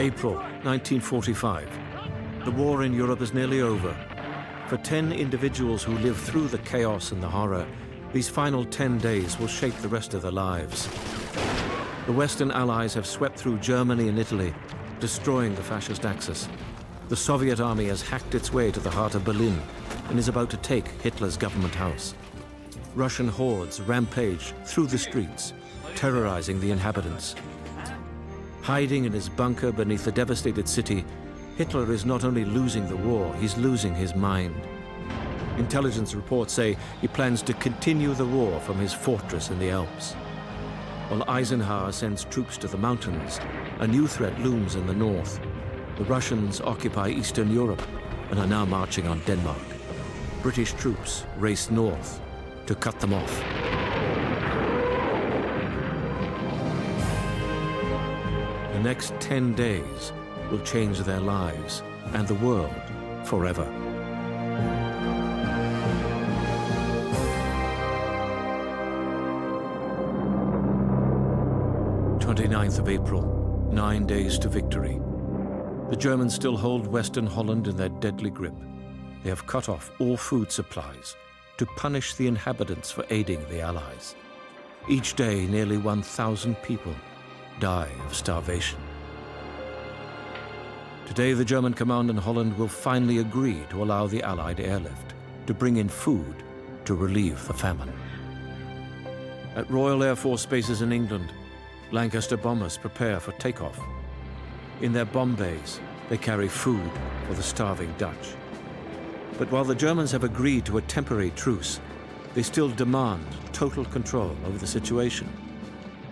April 1945. The war in Europe is nearly over. For 10 individuals who live through the chaos and the horror, these final 10 days will shape the rest of their lives. The Western Allies have swept through Germany and Italy, destroying the fascist Axis. The Soviet army has hacked its way to the heart of Berlin and is about to take Hitler's government house. Russian hordes rampage through the streets, terrorizing the inhabitants. Hiding in his bunker beneath the devastated city, Hitler is not only losing the war, he's losing his mind. Intelligence reports say he plans to continue the war from his fortress in the Alps. While Eisenhower sends troops to the mountains, a new threat looms in the north. The Russians occupy Eastern Europe and are now marching on Denmark. British troops race north to cut them off. The next 10 days will change their lives and the world forever. of April, 9 days to victory. The Germans still hold Western Holland in their deadly grip. They have cut off all food supplies to punish the inhabitants for aiding the Allies. Each day, nearly 1,000 people die of starvation. Today, the German command in Holland will finally agree to allow the Allied airlift to bring in food to relieve the famine. At Royal Air Force bases in England, Lancaster bombers prepare for takeoff. In their bomb bays, they carry food for the starving Dutch. But while the Germans have agreed to a temporary truce, they still demand total control over the situation.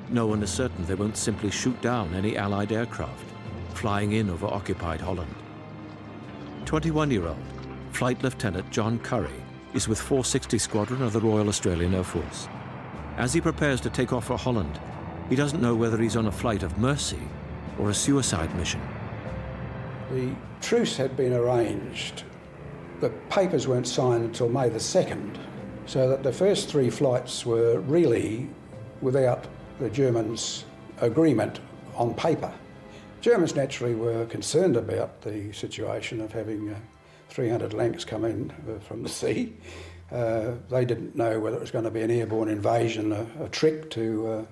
No one is certain they won't simply shoot down any Allied aircraft flying in over occupied Holland. 21-year-old Flight Lieutenant John Curry is with 460 Squadron of the Royal Australian Air Force. As he prepares to take off for Holland, he doesn't know whether he's on a flight of mercy or a suicide mission. The truce had been arranged. The papers weren't signed until May the 2nd, so that the first 3 flights were really without the Germans' agreement on paper. Germans naturally were concerned about the situation of having 300 Lancs come in from the sea. They didn't know whether it was going to be an airborne invasion, a trick to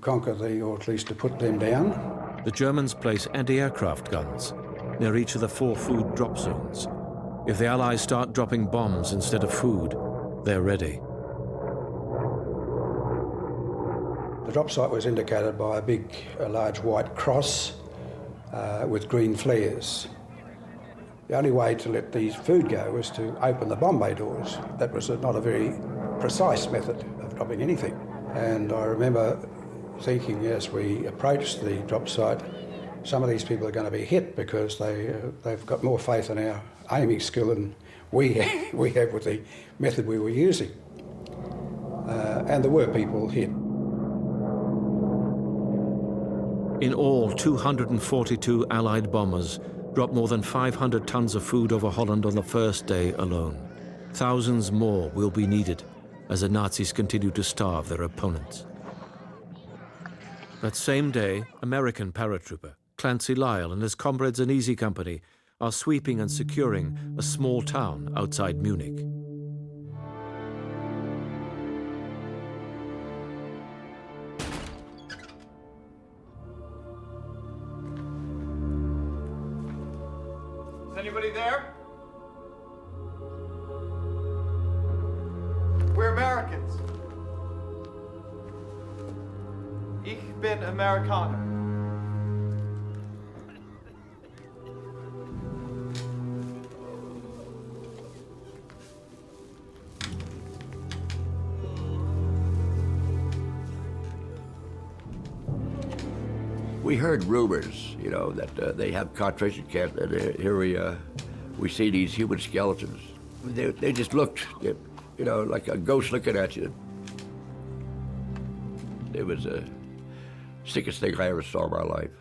conquer or at least to put them down. The Germans place anti-aircraft guns near each of the 4 food drop zones. If the Allies start dropping bombs instead of food, they're ready. The drop site was indicated by a large white cross with green flares. The only way to let these food go was to open the bomb bay doors. That was not a very precise method of dropping anything. And I remember thinking as we approached the drop site, some of these people are going to be hit because they've got more faith in our aiming skill than we have with the method we were using. And there were people hit. In all, 242 Allied bombers dropped more than 500 tons of food over Holland on the first day alone. Thousands more will be needed as the Nazis continue to starve their opponents. That same day, American paratrooper Clancy Lyle and his comrades in Easy Company are sweeping and securing a small town outside Munich. Is anybody there? We're Americans. Ich bin Amerikaner. We heard rumors, you know, that they have concentration camps, and here we see these human skeletons. They just looked, you know, like a ghost looking at you. It was the sickest thing I ever saw in my life.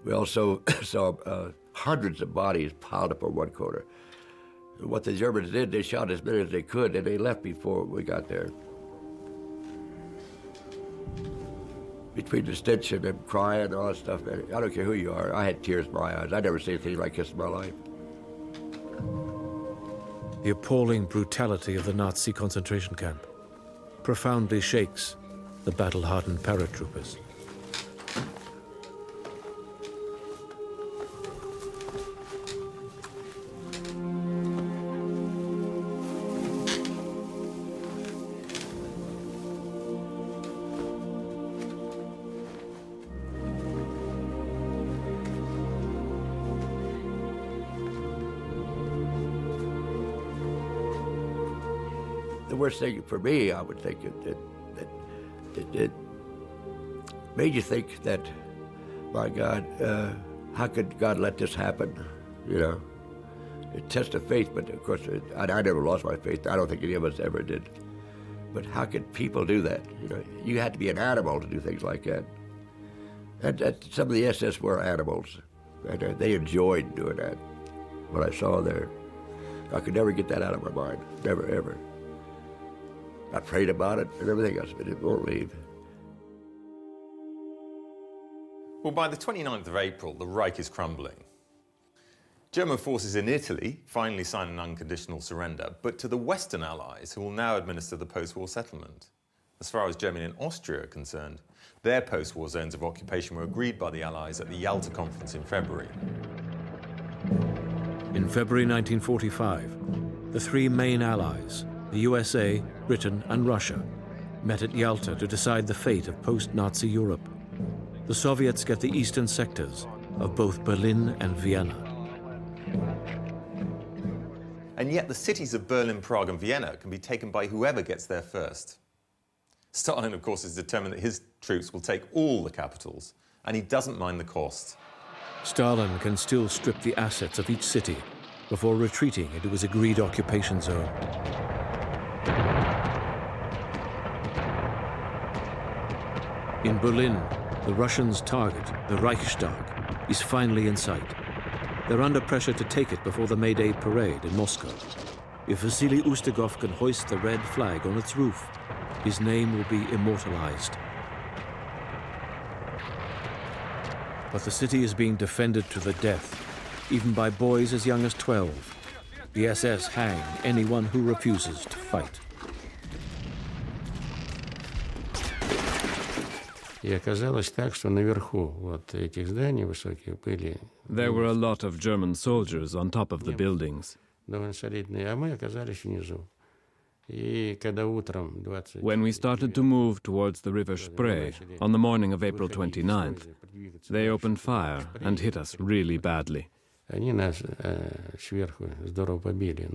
We also saw hundreds of bodies piled up on one corner. What the Germans did, they shot as many as they could, and they left before we got there. between the stench and them crying and all that stuff, man, I don't care who you are. I had tears in my eyes. I never seen anything like this in my life. The appalling brutality of the Nazi concentration camp profoundly shakes the battle-hardened paratroopers. The worst thing for me, I would think, it made you think that, my God, how could God let this happen? You know, it tests of faith, but of course, I never lost my faith. I don't think any of us ever did. But how could people do that? You know, you had to be an animal to do things like that. And some of the SS were animals, and they enjoyed doing that. What I saw there, I could never get that out of my mind, never, ever. I prayed about it and everything else, but it won't leave. Well, by the 29th of April, the Reich is crumbling. German forces in Italy finally sign an unconditional surrender, but to the Western Allies, who will now administer the post-war settlement. As far as Germany and Austria are concerned, their post-war zones of occupation were agreed by the Allies at the Yalta Conference in February. In February 1945, the three main allies, the USA, Britain and Russia, met at Yalta to decide the fate of post-Nazi Europe. The Soviets get the eastern sectors of both Berlin and Vienna. And yet the cities of Berlin, Prague and Vienna can be taken by whoever gets there first. Stalin, of course, is determined that his troops will take all the capitals, and he doesn't mind the cost. Stalin can still strip the assets of each city before retreating into his agreed occupation zone. In Berlin, the Russians' target, the Reichstag, is finally in sight. They're under pressure to take it before the May Day parade in Moscow. If Vasily Ustugov can hoist the red flag on its roof, his name will be immortalized. But the city is being defended to the death, even by boys as young as 12. The SS hang anyone who refuses to fight. И оказалось так, что наверху вот этих зданий высоких были There were a lot of German soldiers on top of the buildings. довольно солидные, а мы оказались внизу. И когда утром 20... When we started to move towards the river Spree on the morning of April 29th, they opened fire and hit us really badly. Они нас сверху здорово побили.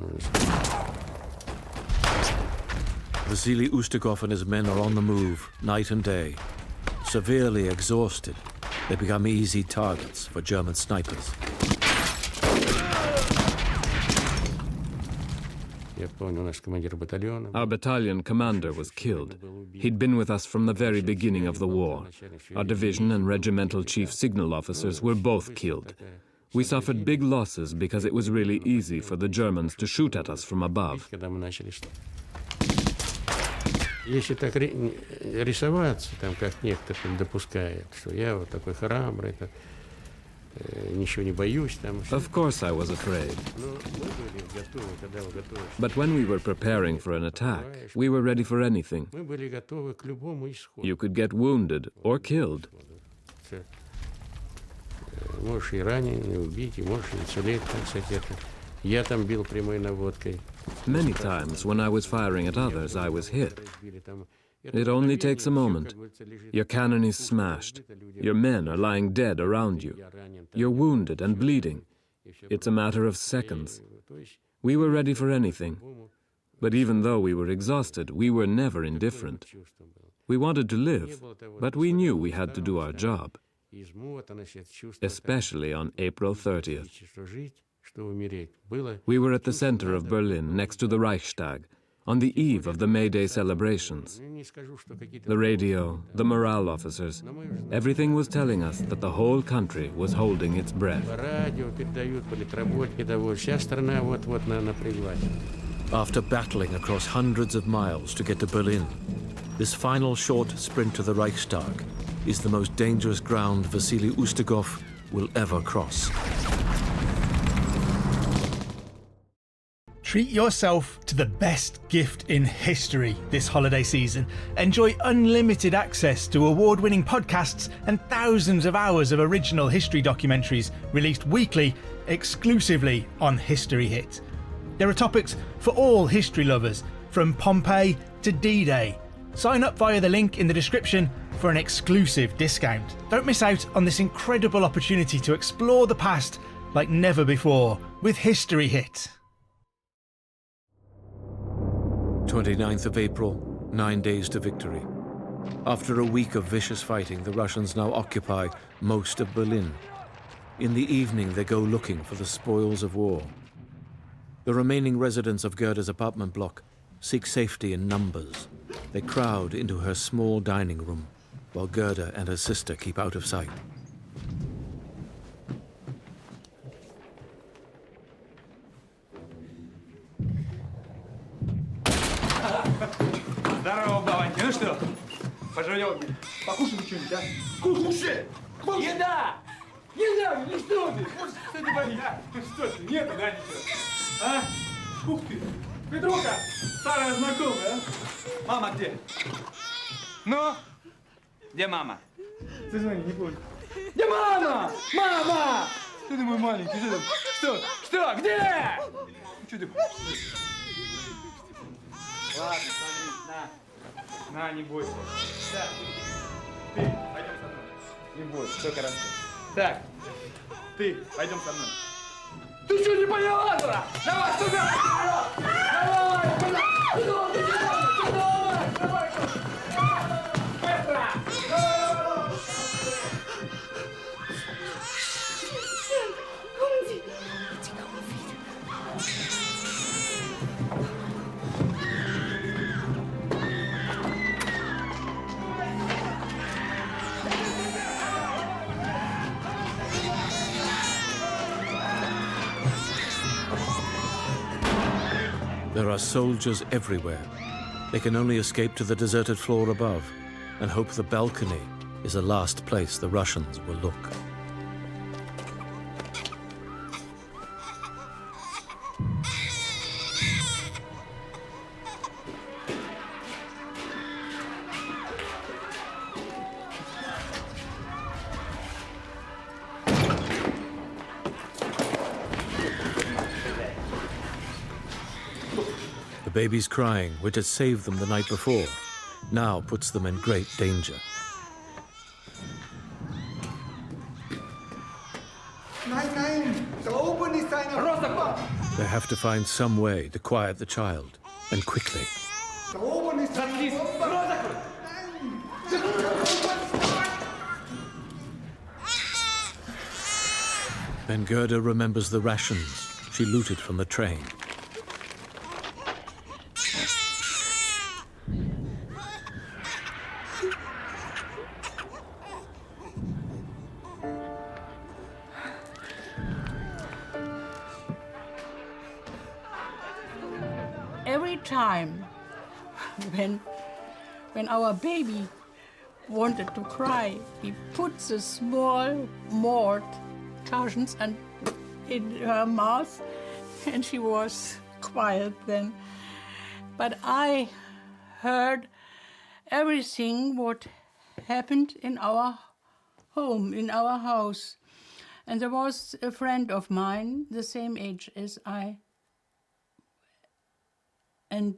Vasily Ustugov and his men are on the move night and day. Severely exhausted, they become easy targets for German snipers. Our battalion commander was killed. He'd been with us from the very beginning of the war. Our division and regimental chief signal officers were both killed. We suffered big losses because it was really easy for the Germans to shoot at us from above. Если так рисоваться, там, как некоторые допускают, что я вот такой храбрый, ничего не боюсь, там... Of course I was afraid. But when we were preparing for an attack, we were ready for anything. Мы были готовы к любому исходу. You could get wounded or killed. Можешь и ранен, и убить, и можешь и уцелеть, так сказать, это. Я там бил прямой наводкой. Many times when I was firing at others, I was hit. It only takes a moment. Your cannon is smashed. Your men are lying dead around you. You're wounded and bleeding. It's a matter of seconds. We were ready for anything. But even though we were exhausted, we were never indifferent. We wanted to live, but we knew we had to do our job. Especially on April 30th. We were at the center of Berlin, next to the Reichstag, on the eve of the May Day celebrations. The radio, the morale officers, everything was telling us that the whole country was holding its breath. After battling across hundreds of miles to get to Berlin, this final short sprint to the Reichstag is the most dangerous ground Vasily Ustugov will ever cross. Treat yourself to the best gift in history this holiday season. Enjoy unlimited access to award-winning podcasts and thousands of hours of original history documentaries released weekly exclusively on History Hit. There are topics for all history lovers, from Pompeii to D-Day. Sign up via the link in the description for an exclusive discount. Don't miss out on this incredible opportunity to explore the past like never before with History Hit. 29th of April, 9 days to victory. After a week of vicious fighting, the Russians now occupy most of Berlin. In the evening, they go looking for the spoils of war. The remaining residents of Gerda's apartment block seek safety in numbers. They crowd into her small dining room, while Gerda and her sister keep out of sight. Здорово, Баваньки. Ну что, пожрём? Покушай что-нибудь, а? Кушай! Еда! Еда! Ну что ты? Что ты боишься? А? Что ты? Нету, да, ничего? А? Ух ты! Петруха! Старая знакомая, а? Мама где? Ну? Где мама? Ты звони, не помню. Где мама? Мама! Что ты мой маленький? Что там? Что? Где? Что ты? Ладно, смотри, на, не бойся. Так, ты, пойдем со мной. Не бойся, все хорошо. Так, ты, пойдем со мной. Ты что, не поняла, дура? Давай сюда! Давай! Давай! Быстро! There are soldiers everywhere. They can only escape to the deserted floor above and hope the balcony is the last place the Russians will look. The baby's crying, which had saved them the night before, now puts them in great danger. They have to find some way to quiet the child, and quickly. Then Gerda remembers the rations she looted from the train. Every time when our baby wanted to cry, he put the small mort cushions in her mouth, and she was quiet then. But I heard everything what happened in our home, in our house. And there was a friend of mine, the same age as I, and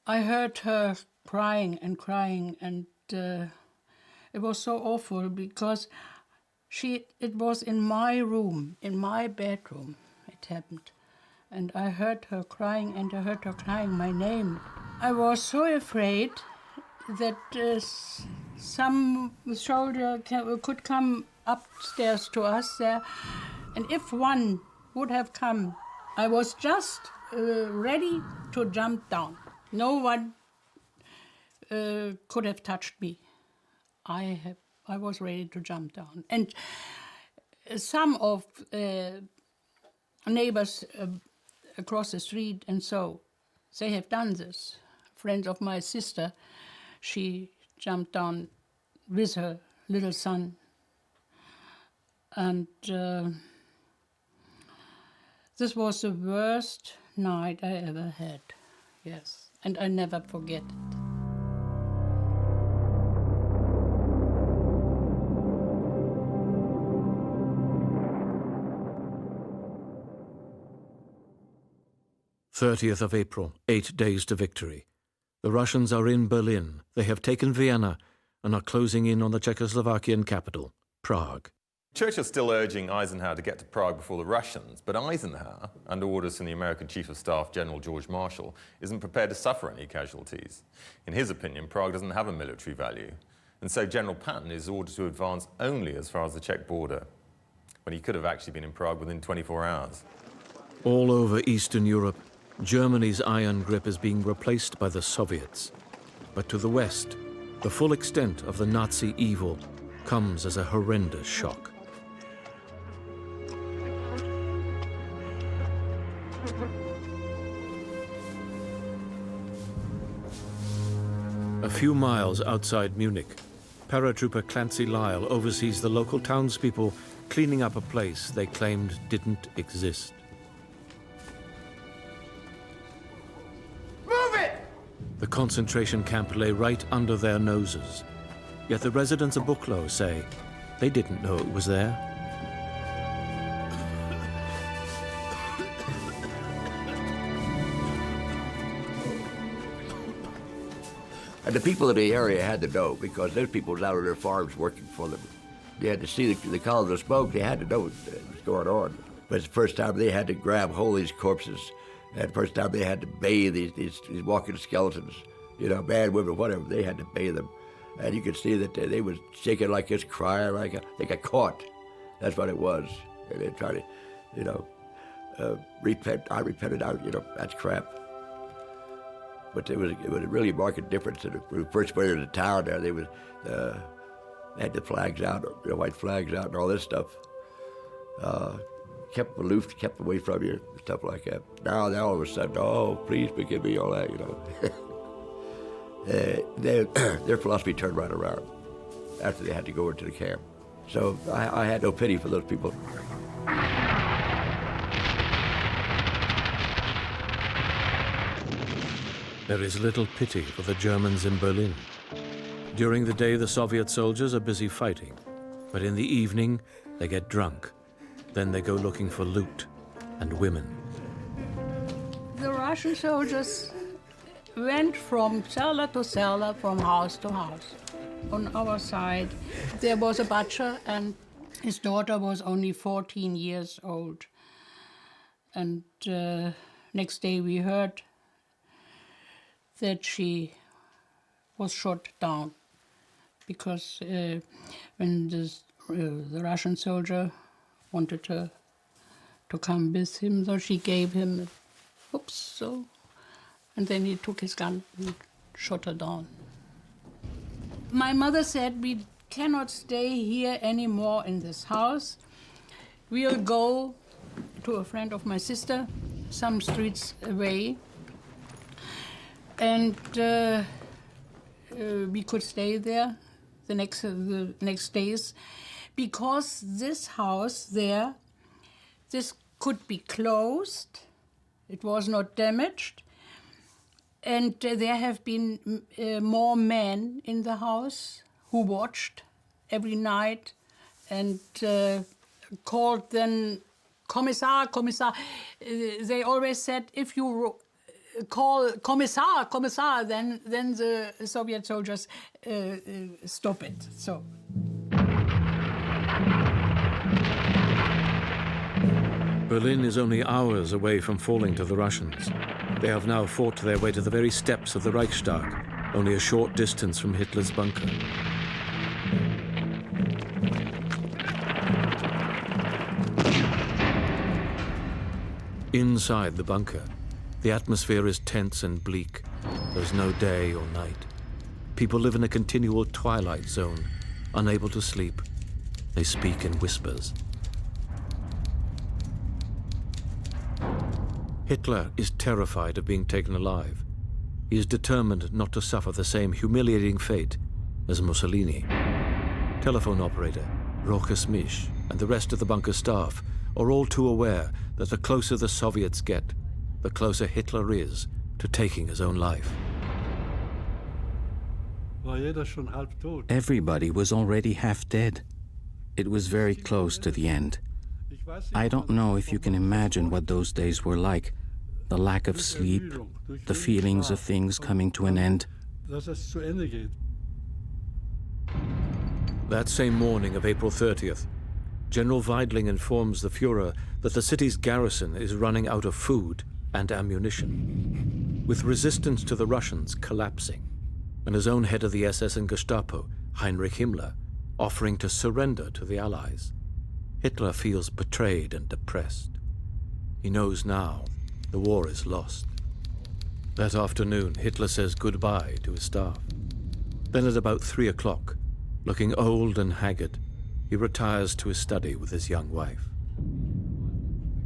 I heard her crying, and it was so awful because it was in my room, in my bedroom, it happened. And I heard her crying, and I heard her crying my name. I was so afraid that some soldier could come upstairs to us there, and if one would have come, I was just ready to jump down. No one could have touched me. I was ready to jump down. And some of neighbors across the street and so, they have done this. Friends of my sister, she jumped down with her little son. And this was the worst night I ever had, yes. And I never forget it. of April, 8 days to victory. The Russians are in Berlin. They have taken Vienna and are closing in on the Czechoslovakian capital, Prague. Churchill's still urging Eisenhower to get to Prague before the Russians, but Eisenhower, under orders from the American Chief of Staff, General George Marshall, isn't prepared to suffer any casualties. In his opinion, Prague doesn't have a military value, and so General Patton is ordered to advance only as far as the Czech border, when he could have actually been in Prague within 24 hours. All over Eastern Europe, Germany's iron grip is being replaced by the Soviets. But to the west, the full extent of the Nazi evil comes as a horrendous shock. A few miles outside Munich, paratrooper Clancy Lyle oversees the local townspeople cleaning up a place they claimed didn't exist. The concentration camp lay right under their noses. Yet the residents of Buchloe say they didn't know it was there. And the people in the area had to know, because those people was out on their farms working for them. They had to see the column of smoke. They had to know what was going on. But it's the first time they had to grab hold of these corpses. And the first time they had to bathe these walking skeletons, you know, man, women, whatever, they had to bathe them. And you could see that they was shaking like this, crying like they got caught. That's what it was. And they tried to, you know, repent, I repented, you know, that's crap. But it was a really marked difference. When we first went into town there, they had the flags out, the white flags out and all this stuff. Kept aloof, kept away from you, stuff like that. Now all of a sudden, oh, please forgive me, all that, you know. Their philosophy turned right around after they had to go into the camp. So I had no pity for those people. There is little pity for the Germans in Berlin. During the day, the Soviet soldiers are busy fighting, but in the evening, they get drunk. Then they go looking for loot and women. The Russian soldiers went from cellar to cellar, from house to house. On our side, there was a butcher, and his daughter was only 14 years old. And next day we heard that she was shot down because when the Russian soldier wanted her to come with him, so she gave him, and then he took his gun and shot her down. My mother said, we cannot stay here anymore in this house. We'll go to a friend of my sister, some streets away, and we could stay there the next days, because this house there, this could be closed. It was not damaged. And there have been more men in the house who watched every night and called them Kommissar, Kommissar. They always said, if you call Kommissar, Kommissar, then the Soviet soldiers stop it. So. Berlin is only hours away from falling to the Russians. They have now fought their way to the very steps of the Reichstag, only a short distance from Hitler's bunker. Inside the bunker, the atmosphere is tense and bleak. There's no day or night. People live in a continual twilight zone, unable to sleep. They speak in whispers. Hitler is terrified of being taken alive. He is determined not to suffer the same humiliating fate as Mussolini. Telephone operator Rokas Mish and the rest of the bunker staff are all too aware that the closer the Soviets get, the closer Hitler is to taking his own life. Everybody was already half dead. It was very close to the end. I don't know if you can imagine what those days were like. The lack of sleep, the feelings of things coming to an end. That same morning of April 30th, General Weidling informs the Fuhrer that the city's garrison is running out of food and ammunition, with resistance to the Russians collapsing, and his own head of the SS and Gestapo, Heinrich Himmler, offering to surrender to the Allies. Hitler feels betrayed and depressed. He knows now the war is lost. That afternoon, Hitler says goodbye to his staff. Then at about 3 o'clock, looking old and haggard, he retires to his study with his young wife.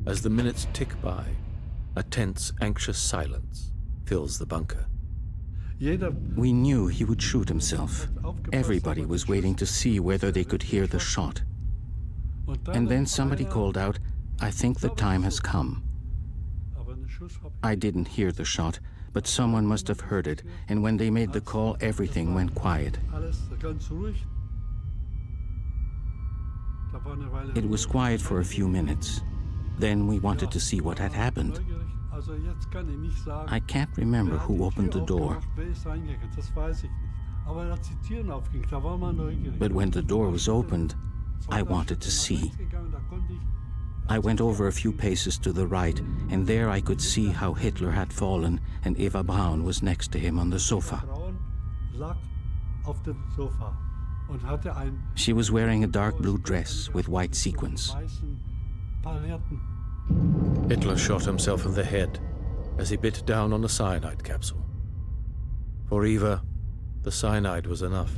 As the minutes tick by, a tense, anxious silence fills the bunker. We knew he would shoot himself. Everybody was waiting to see whether they could hear the shot. And then somebody called out, "I think the time has come." I didn't hear the shot, but someone must have heard it, and when they made the call, everything went quiet. It was quiet for a few minutes. Then we wanted to see what had happened. I can't remember who opened the door. But when the door was opened, I wanted to see. I went over a few paces to the right, and there I could see how Hitler had fallen, and Eva Braun was next to him on the sofa. She was wearing a dark blue dress with white sequins. Hitler shot himself in the head as he bit down on a cyanide capsule. For Eva, the cyanide was enough.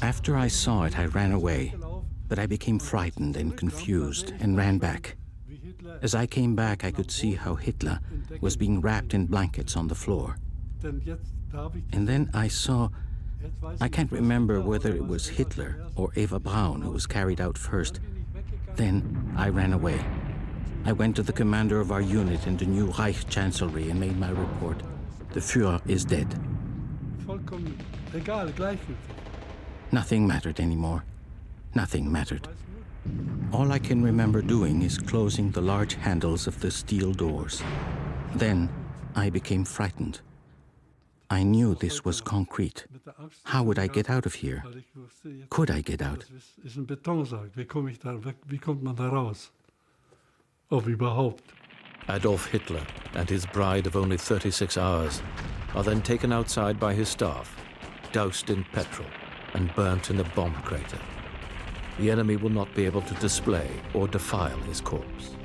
After I saw it, I ran away, but I became frightened and confused and ran back. As I came back, I could see how Hitler was being wrapped in blankets on the floor. And then I saw, I can't remember whether it was Hitler or Eva Braun who was carried out first. Then I ran away. I went to the commander of our unit in the new Reich Chancellery and made my report. The Führer is dead. Nothing mattered anymore. Nothing mattered. All I can remember doing is closing the large handles of the steel doors. Then I became frightened. I knew this was concrete. How would I get out of here? Could I get out? Adolf Hitler and his bride of only 36 hours are then taken outside by his staff, doused in petrol and burnt in a bomb crater. The enemy will not be able to display or defile his corpse.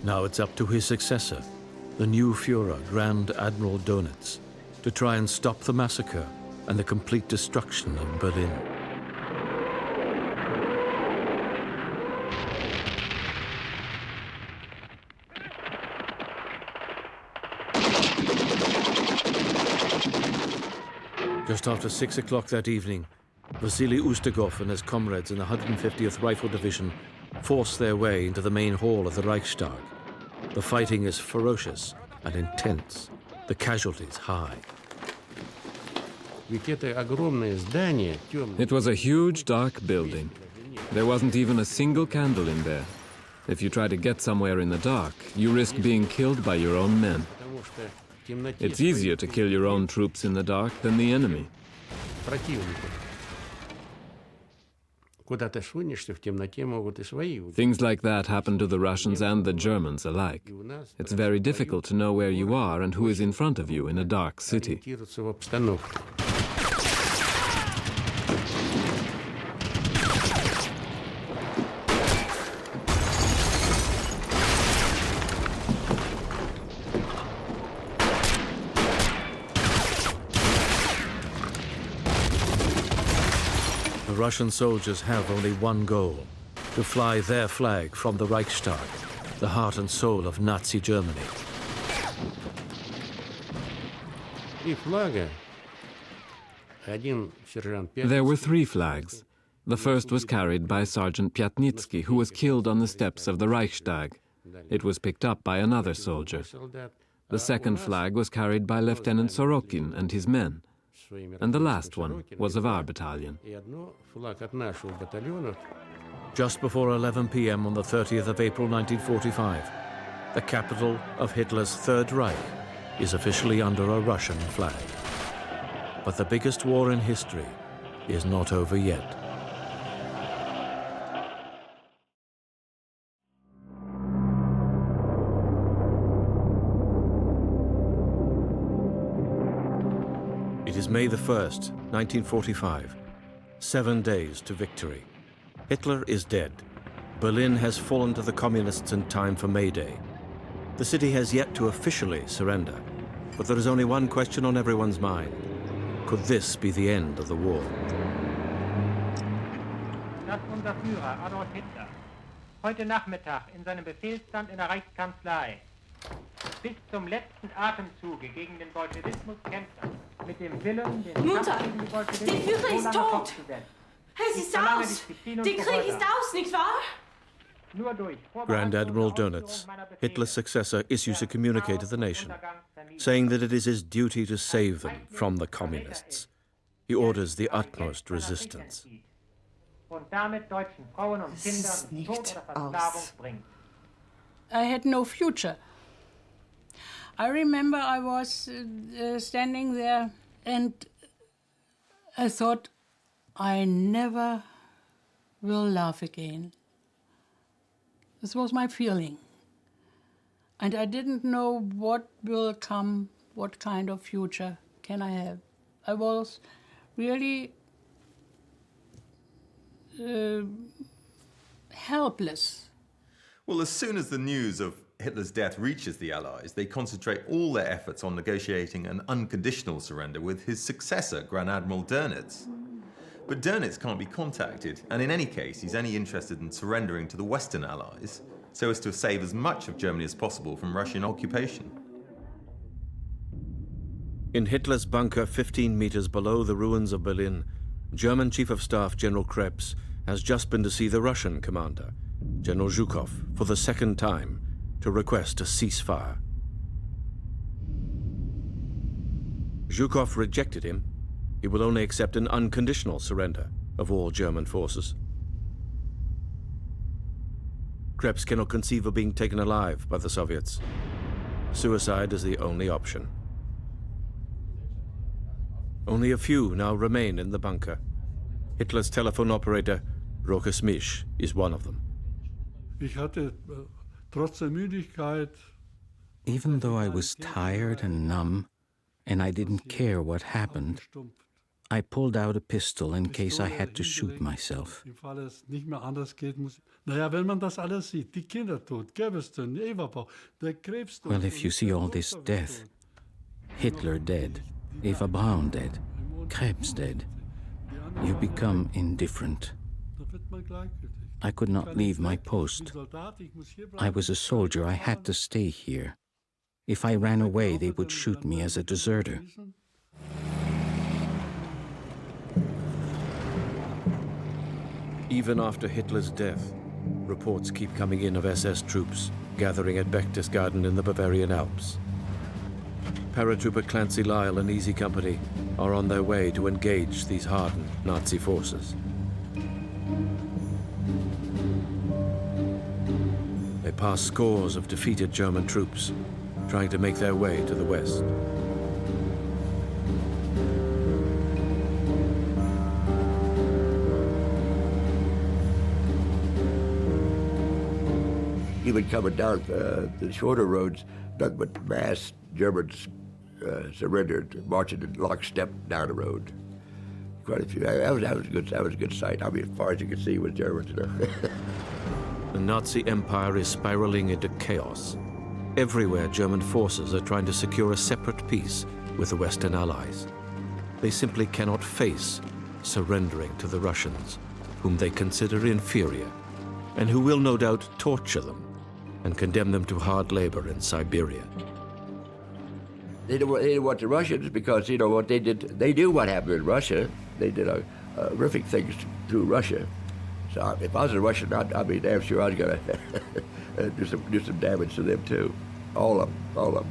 Now it's up to his successor, the new Führer, Grand Admiral Dönitz, to try and stop the massacre and the complete destruction of Berlin. Just after 6 o'clock that evening, Vasily Ustegov and his comrades in the 150th Rifle Division force their way into the main hall of the Reichstag. The fighting is ferocious and intense, the casualties high. It was a huge, dark building. There wasn't even a single candle in there. If you try to get somewhere in the dark, you risk being killed by your own men. It's easier to kill your own troops in the dark than the enemy. Things like that happen to the Russians and the Germans alike. It's very difficult to know where you are and who is in front of you in a dark city. The Russian soldiers have only one goal: to fly their flag from the Reichstag, the heart and soul of Nazi Germany. There were 3 flags. The first was carried by Sergeant Piatnitsky, who was killed on the steps of the Reichstag. It was picked up by another soldier. The second flag was carried by Lieutenant Sorokin and his men. And the last one was of our battalion. Just before 11 p.m. on the 30th of April 1945, the capital of Hitler's Third Reich is officially under a Russian flag. But the biggest war in history is not over yet. It is May the 1st, 1945. 7 days to victory. Hitler is dead. Berlin has fallen to the communists in time for May Day. The city has yet to officially surrender, but there is only one question on everyone's mind. Could this be the end of the war? Dass unser Führer Adolf Hitler heute Nachmittag in seinem Befehlsstand in der Reichskanzlei bis zum letzten Atemzuge gegen den Bolschewismus kämpft, mit dem Willen, den Mutter, Kampf gegen die der Bolschewisten Führer so ist lange tot. fortzusetzen. Es ist aus. Der Krieg ist aus, nicht wahr? Grand Admiral Dönitz, Hitler's successor, issues a communique to the nation, saying that it is his duty to save them from the communists. He orders the utmost resistance. Es ist nicht aus. I had no future. I remember I was standing there and I thought, I never will laugh again. This was my feeling. And I didn't know what will come, what kind of future can I have. I was really helpless. Well, as soon as the news of Hitler's death reaches the Allies, they concentrate all their efforts on negotiating an unconditional surrender with his successor, Grand Admiral Dönitz. But Dönitz can't be contacted, and in any case, he's only interested in surrendering to the Western Allies so as to save as much of Germany as possible from Russian occupation. In Hitler's bunker 15 meters below the ruins of Berlin, German Chief of Staff General Krebs has just been to see the Russian commander, General Zhukov, for the second time to request a ceasefire. Zhukov rejected him. He will only accept an unconditional surrender of all German forces. Krebs cannot conceive of being taken alive by the Soviets. Suicide is the only option. Only a few now remain in the bunker. Hitler's telephone operator, Roke Smish, is one of them. Even though I was tired and numb, and I didn't care what happened, I pulled out a pistol in case I had to shoot myself. Well, if you see all this death, Hitler dead, Eva Braun dead, Krebs dead, you become indifferent. I could not leave my post. I was a soldier, I had to stay here. If I ran away, they would shoot me as a deserter. Even after Hitler's death, reports keep coming in of SS troops gathering at Berchtesgaden in the Bavarian Alps. Paratrooper Clancy Lyle and Easy Company are on their way to engage these hardened Nazi forces. They pass scores of defeated German troops, trying to make their way to the west. Even coming down the shorter roads, nothing but mass Germans surrendered, marching in lockstep down the road. Quite a few. That was a good sight. I mean, as far as you could see was Germans. You know? The Nazi Empire is spiraling into chaos. Everywhere, German forces are trying to secure a separate peace with the Western Allies. They simply cannot face surrendering to the Russians, whom they consider inferior. and who will no doubt torture them and condemn them to hard labor in Siberia. They didn't want the Russians because, you know, what they did, they knew what happened in Russia. They did horrific things through Russia. So if I was a Russian, I'd be damn sure I was going to do some damage to them too. All of them.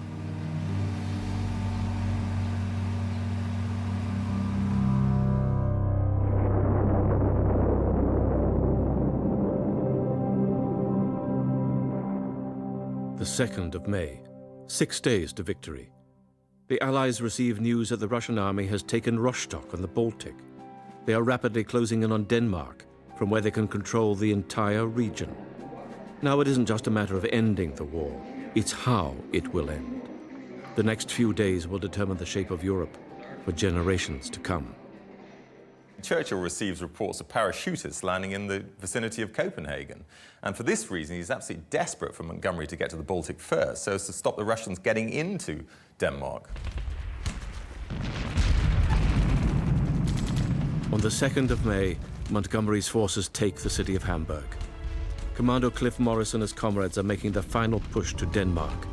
The 2nd of May, 6 days to victory. The Allies receive news that the Russian army has taken Rostock on the Baltic. They are rapidly closing in on Denmark, from where they can control the entire region. Now it isn't just a matter of ending the war, it's how it will end. The next few days will determine the shape of Europe for generations to come. Churchill receives reports of parachutists landing in the vicinity of Copenhagen. And for this reason, he's absolutely desperate for Montgomery to get to the Baltic first, so as to stop the Russians getting into Denmark. On the 2nd of May, Montgomery's forces take the city of Hamburg. Commando Cliff Morris and his comrades are making the final push to Denmark.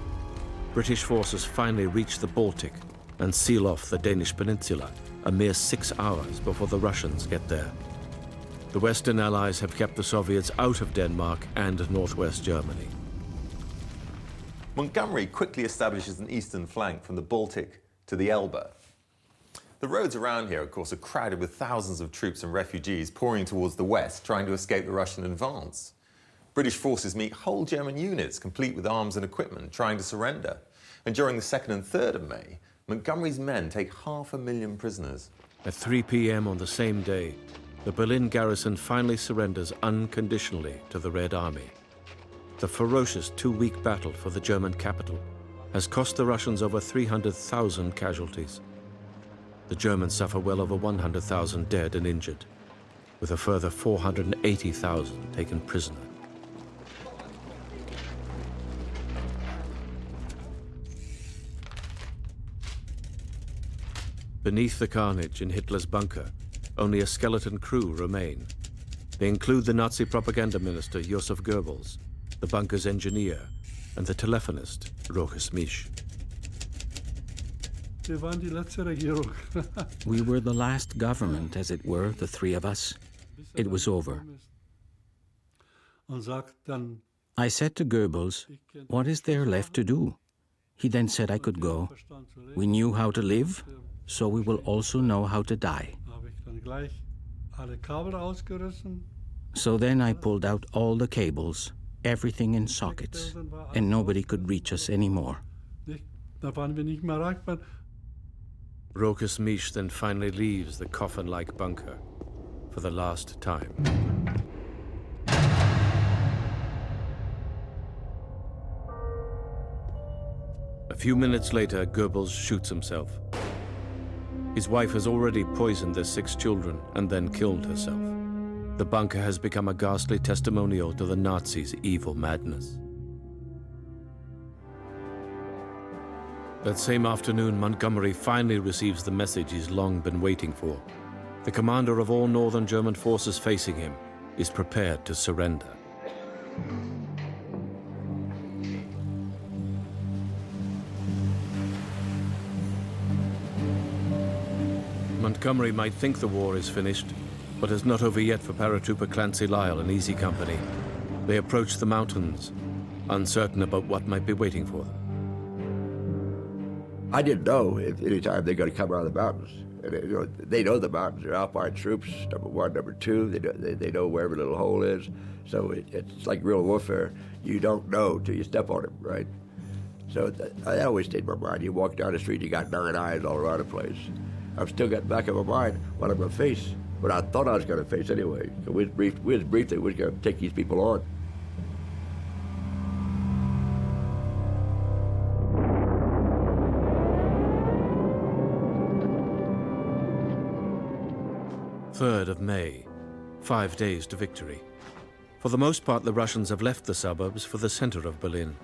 British forces finally reach the Baltic and seal off the Danish peninsula a mere 6 hours before the Russians get there. The Western Allies have kept the Soviets out of Denmark and northwest Germany. Montgomery quickly establishes an eastern flank from the Baltic to the Elbe. The roads around here, of course, are crowded with thousands of troops and refugees pouring towards the west, trying to escape the Russian advance. British forces meet whole German units, complete with arms and equipment, trying to surrender. And during the 2nd and 3rd of May, Montgomery's men take 500,000 prisoners. At 3 p.m. on the same day, the Berlin garrison finally surrenders unconditionally to the Red Army. The ferocious 2-week battle for the German capital has cost the Russians over 300,000 casualties. The Germans suffer well over 100,000 dead and injured, with a further 480,000 taken prisoner. Beneath the carnage in Hitler's bunker, only a skeleton crew remain. They include the Nazi propaganda minister Josef Goebbels, the bunker's engineer, and the telephonist Rochus Misch. We were the last government, as it were, the three of us. It was over. I said to Goebbels, "What is there left to do?" He then said I could go. We knew how to live, so we will also know how to die. So then I pulled out all the cables, everything in sockets, and nobody could reach us anymore. Rochus Misch then finally leaves the coffin-like bunker for the last time. A few minutes later, Goebbels shoots himself. His wife has already poisoned their 6 children and then killed herself. The bunker has become a ghastly testimonial to the Nazis' evil madness. That same afternoon, Montgomery finally receives the message he's long been waiting for. The commander of all northern German forces facing him is prepared to surrender. Montgomery might think the war is finished, but it's not over yet for paratrooper Clancy Lyle and Easy Company. They approach the mountains, uncertain about what might be waiting for them. I didn't know if any time they're going to come around the mountains. And, you know, they know the mountains. They're Alpine troops, number 1, number 2. They know where every little hole is. So it's like real warfare. You don't know till you step on it, right? So that always stayed in my mind. You walk down the street, you got 9 eyes all around the place. I've still got back in my mind what I'm going to face, what I thought I was going to face anyway. We was briefly going to take these people on. Third of May, 5 days to victory. For the most part, the Russians have left the suburbs for the center of Berlin.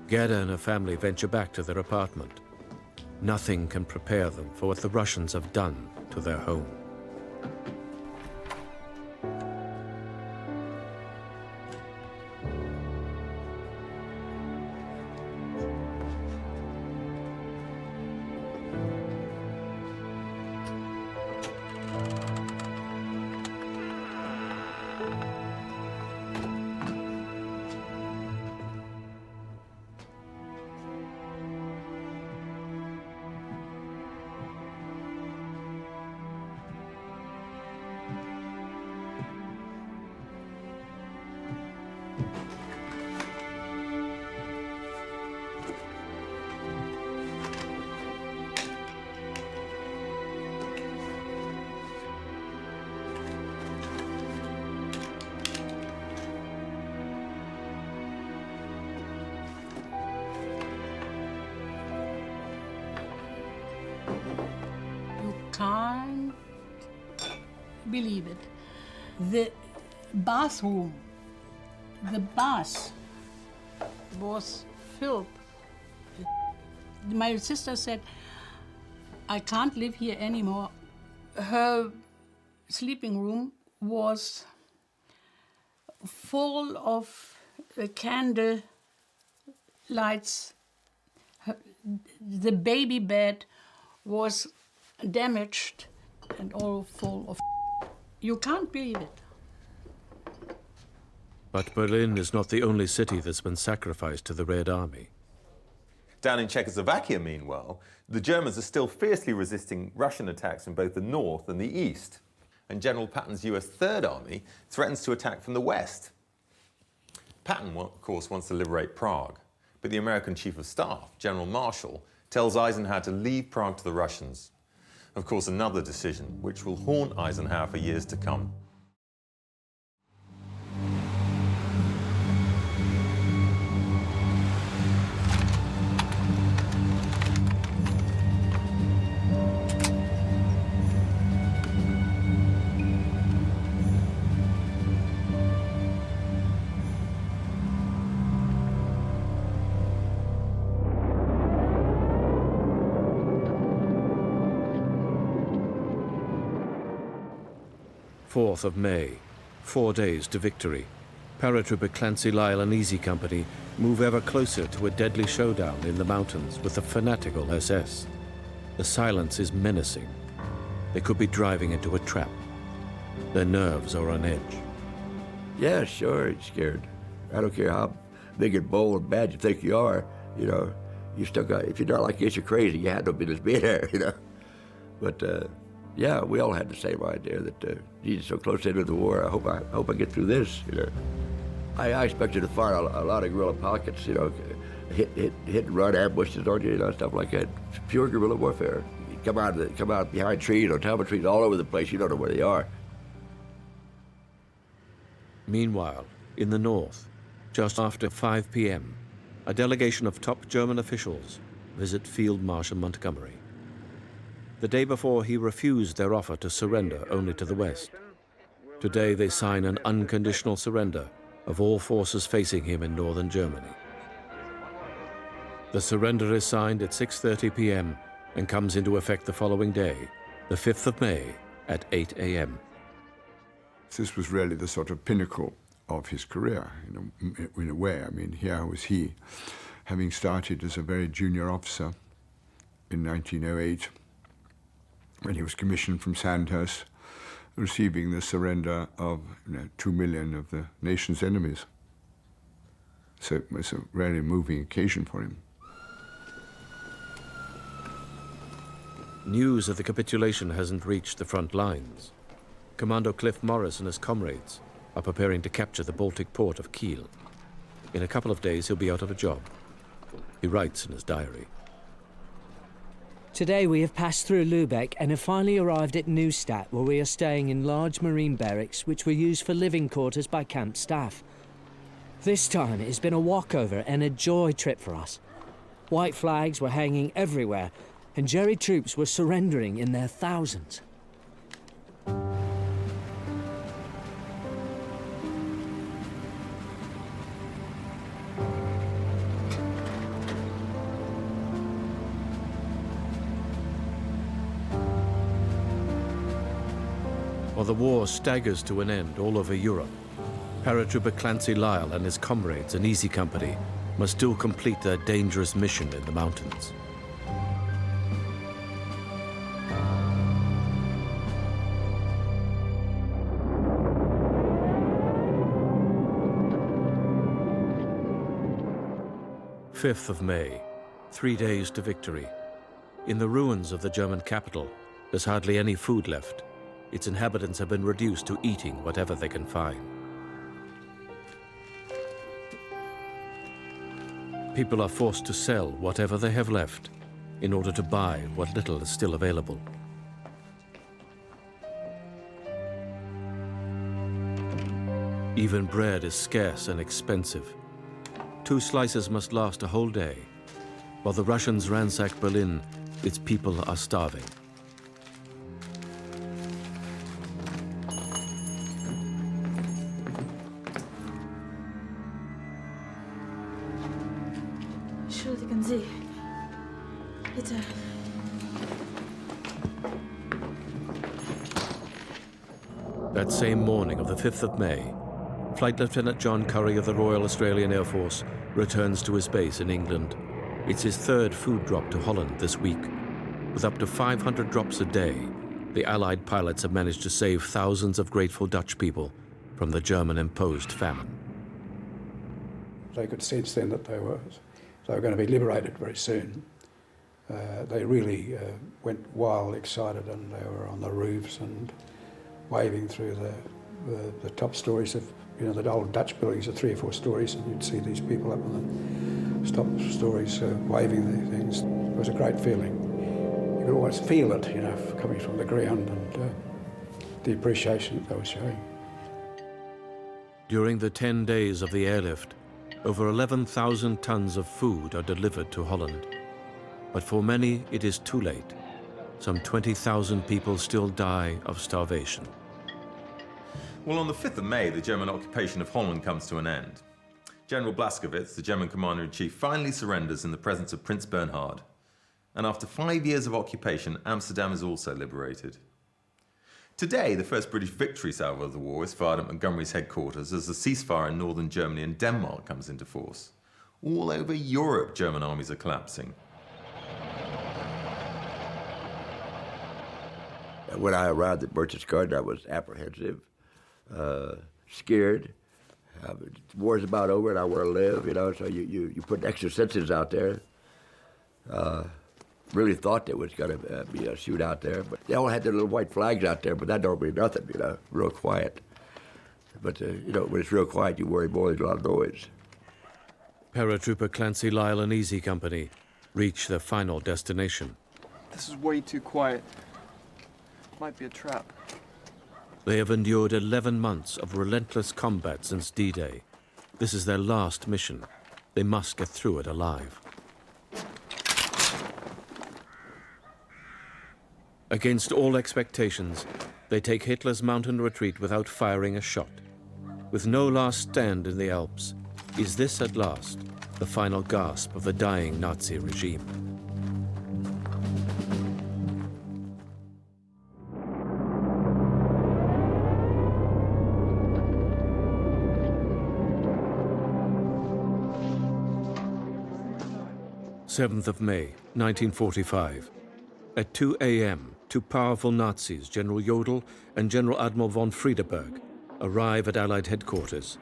Gerda and her family venture back to their apartment. Nothing can prepare them for what the Russians have done to their home. can't believe it. The bathroom, the bath was filled. My sister said, I can't live here anymore. Her sleeping room was full of candle lights. The baby bed was damaged and all full of. You can't believe it. But Berlin is not the only city that's been sacrificed to the Red Army. Down in Czechoslovakia, meanwhile, the Germans are still fiercely resisting Russian attacks from both the north and the east. And General Patton's US Third Army threatens to attack from the west. Patton, of course, wants to liberate Prague, but the American Chief of Staff, General Marshall, tells Eisenhower to leave Prague to the Russians. Of course, another decision which will haunt Eisenhower for years to come. Fourth of May, 4 days to victory. Paratrooper Clancy Lyle and Easy Company move ever closer to a deadly showdown in the mountains with the fanatical SS. The silence is menacing. They could be driving into a trap. Their nerves are on edge. Yeah, sure, it's scared. I don't care how big and bold and bad you think you are, you know, you still got, if you're not like this, you're crazy, you had no business being there, you know. But yeah, we all had the same idea that Jesus so close into the war. I hope I get through this. You know, I expected to find a lot of guerrilla pockets. You know, hit and run ambushes on you, stuff like that. It's pure guerrilla warfare. You come out behind trees or top of trees all over the place. You don't know where they are. Meanwhile, in the north, just after 5 p.m., a delegation of top German officials visit Field Marshal Montgomery. The day before, he refused their offer to surrender only to the west. Today, they sign an unconditional surrender of all forces facing him in northern Germany. The surrender is signed at 6:30 p.m. and comes into effect the following day, the 5th of May, at 8 a.m. This was really the sort of pinnacle of his career, in a way. I mean, here was he, having started as a very junior officer in 1908, when he was commissioned from Sandhurst, receiving the surrender of 2 million of the nation's enemies. So it was a really moving occasion for him. News of the capitulation hasn't reached the front lines. Commando Cliff Morris and his comrades are preparing to capture the Baltic port of Kiel. In a couple of days, he'll be out of a job. He writes in his diary. Today we have passed through Lübeck and have finally arrived at Neustadt, where we are staying in large marine barracks which were used for living quarters by camp staff. This time it has been a walkover and a joy trip for us. White flags were hanging everywhere and Jerry troops were surrendering in their thousands. While the war staggers to an end all over Europe, Paratrooper Clancy Lyle and his comrades in Easy Company must still complete their dangerous mission in the mountains. "5th of May, 3 days to victory. In the ruins of the German capital, there's hardly any food left. Its inhabitants have been reduced to eating whatever they can find. People are forced to sell whatever they have left in order to buy what little is still available. Even bread is scarce and expensive. 2 slices must last a whole day. While the Russians ransack Berlin, its people are starving. That same morning of the 5th of May, Flight Lieutenant John Curry of the Royal Australian Air Force returns to his base in England. It's his third food drop to Holland this week. With up to 500 drops a day, the Allied pilots have managed to save thousands of grateful Dutch people from the German-imposed famine. They could sense then that they were going to be liberated very soon. They really went wild, excited, and they were on the roofs and waving through the top stories of, you know, the old Dutch buildings are 3 or 4 stories, and you'd see these people up on the top stories waving their things. It was a great feeling. You could almost feel it, you know, coming from the ground, and the appreciation that they were showing. During the 10 days of the airlift, over 11,000 tons of food are delivered to Holland. But for many, it is too late. Some 20,000 people still die of starvation. Well, on the 5th of May, the German occupation of Holland comes to an end. General Blaskowitz, the German commander-in-chief, finally surrenders in the presence of Prince Bernhard. And after 5 years of occupation, Amsterdam is also liberated. Today, the first British victory salvo of the war is fired at Montgomery's headquarters as the ceasefire in northern Germany and Denmark comes into force. All over Europe, German armies are collapsing. When I arrived at Merchant's Garden, I was apprehensive, scared. The war's about over and I want to live, you know, so you put extra senses out there. Really thought there was going to be a shootout there, but they all had their little white flags out there, but that don't mean nothing, you know, real quiet. But, you know, when it's real quiet, you worry more, there's a lot of noise. Paratrooper Clancy Lyle and Easy Company reach their final destination. This is way too quiet. Might be a trap. They have endured 11 months of relentless combat since D-Day. This is their last mission. They must get through it alive. Against all expectations, they take Hitler's mountain retreat without firing a shot. With no last stand in the Alps, is this at last the final gasp of the dying Nazi regime? th of May, 1945. At 2 a.m., 2 powerful Nazis, General Jodl and General Admiral von Friedeberg, arrive at Allied headquarters.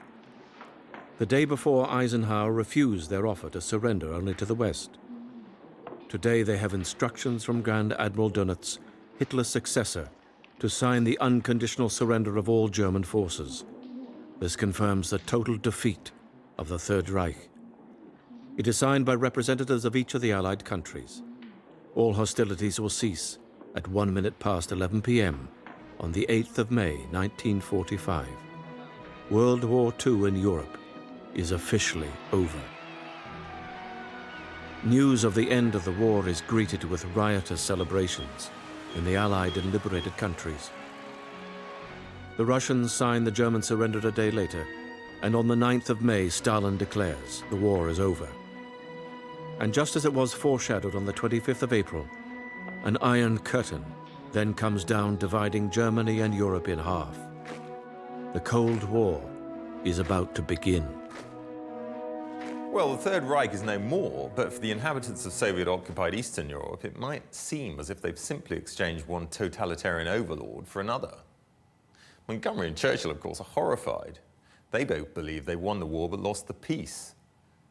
The day before, Eisenhower refused their offer to surrender only to the West. Today they have instructions from Grand Admiral Dönitz, Hitler's successor, to sign the unconditional surrender of all German forces. This confirms the total defeat of the Third Reich. It is signed by representatives of each of the Allied countries. All hostilities will cease at 1 minute past 11 p.m. on the 8th of May, 1945. World War II in Europe is officially over. News of the end of the war is greeted with riotous celebrations in the Allied and liberated countries. The Russians sign the German surrender a day later, and on the 9th of May, Stalin declares the war is over. And just as it was foreshadowed on the 25th of April, an iron curtain then comes down, dividing Germany and Europe in half. The Cold War is about to begin. Well, the Third Reich is no more, but for the inhabitants of Soviet-occupied Eastern Europe, it might seem as if they've simply exchanged one totalitarian overlord for another. Montgomery and Churchill, of course, are horrified. They both believe they won the war but lost the peace.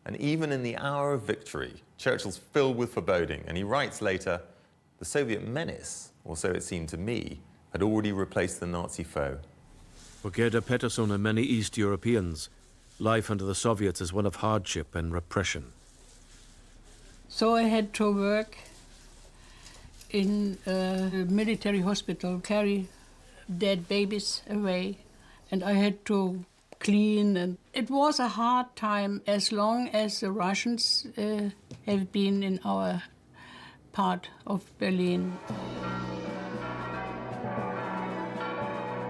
And even in the hour of victory, Churchill's filled with foreboding, and he writes later, "The Soviet menace, or so it seemed to me, had already replaced the Nazi foe." For Gerda Pettersson and many East Europeans, life under the Soviets is one of hardship and repression. So I had to work in a military hospital, carry dead babies away, and I had to clean, and it was a hard time as long as the Russians have been in our part of Berlin.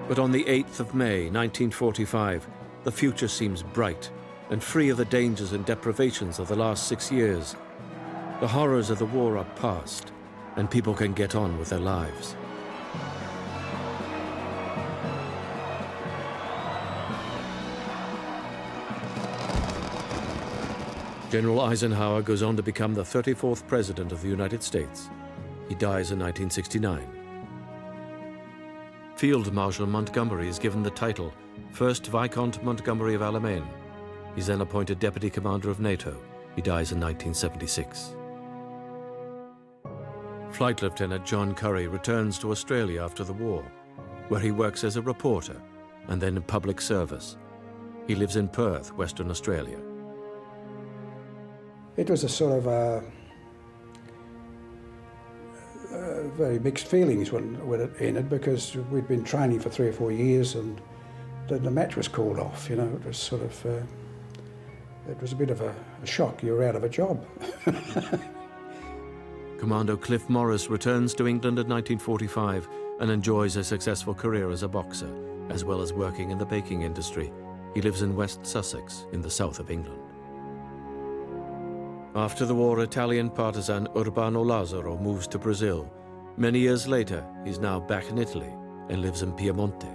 But on the 8th of May, 1945, the future seems bright and free of the dangers and deprivations of the last 6 years. The horrors of the war are past, and people can get on with their lives. General Eisenhower goes on to become the 34th President of the United States. He dies in 1969. Field Marshal Montgomery is given the title First Viscount Montgomery of Alamein. He's then appointed Deputy Commander of NATO. He dies in 1976. Flight Lieutenant John Curry returns to Australia after the war, where he works as a reporter and then in public service. He lives in Perth, Western Australia. It was a sort of very mixed feelings when it ended, because we'd been training for 3 or 4 years and the match was called off. You know, it was sort of, it was a bit of a shock. You were out of a job. Commando Cliff Morris returns to England in 1945 and enjoys a successful career as a boxer, as well as working in the baking industry. He lives in West Sussex, in the south of England. After the war, Italian partisan Urbano Lazzaro moves to Brazil. Many years later, he's now back in Italy and lives in Piemonte.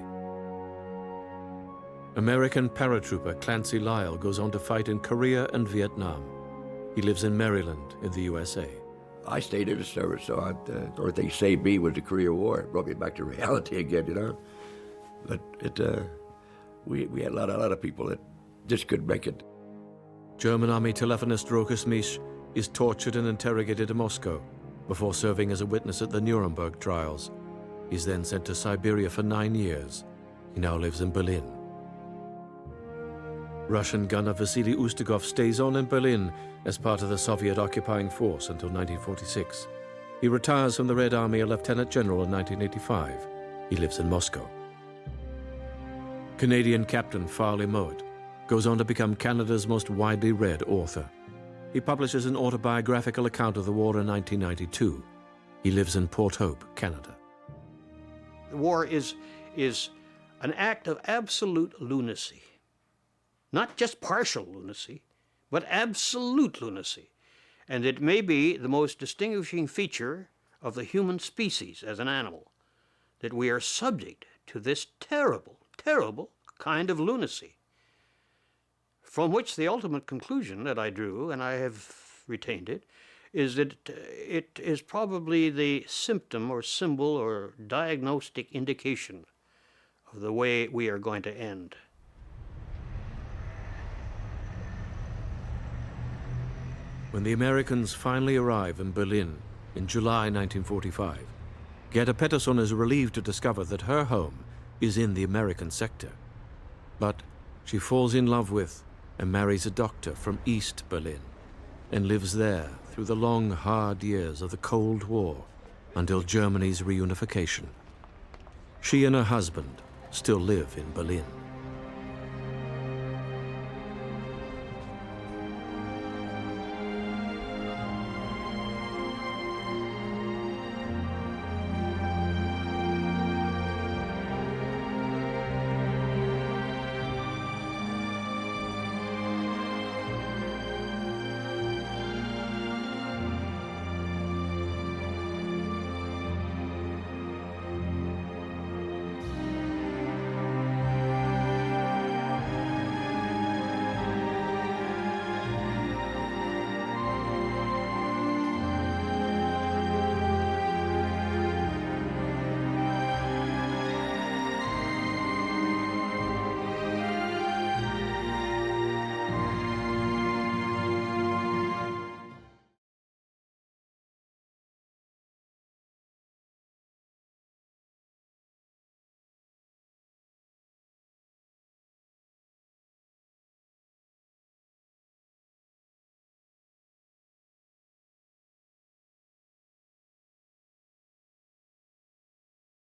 American paratrooper Clancy Lyle goes on to fight in Korea and Vietnam. He lives in Maryland in the USA. I stayed in the service, so the only thing saved me was the Korea War. It brought me back to reality again, you know. But we had a lot of people that just couldn't make it. German Army telephonist Rokas Misch is tortured and interrogated in Moscow before serving as a witness at the Nuremberg trials. He's then sent to Siberia for 9 years. He now lives in Berlin. Russian gunner Vasily Ustugov stays on in Berlin as part of the Soviet occupying force until 1946. He retires from the Red Army a lieutenant general in 1985. He lives in Moscow. Canadian Captain Farley Mowat goes on to become Canada's most widely read author. He publishes an autobiographical account of the war in 1992. He lives in Port Hope, Canada. The war is an act of absolute lunacy. Not just partial lunacy, but absolute lunacy. And it may be the most distinguishing feature of the human species as an animal, that we are subject to this terrible, terrible kind of lunacy. From which the ultimate conclusion that I drew, and I have retained it, is that it is probably the symptom or symbol or diagnostic indication of the way we are going to end. When the Americans finally arrive in Berlin in July 1945, Gerda Pettersson is relieved to discover that her home is in the American sector. But she falls in love with and marries a doctor from East Berlin and lives there through the long, hard years of the Cold War until Germany's reunification. She and her husband still live in Berlin.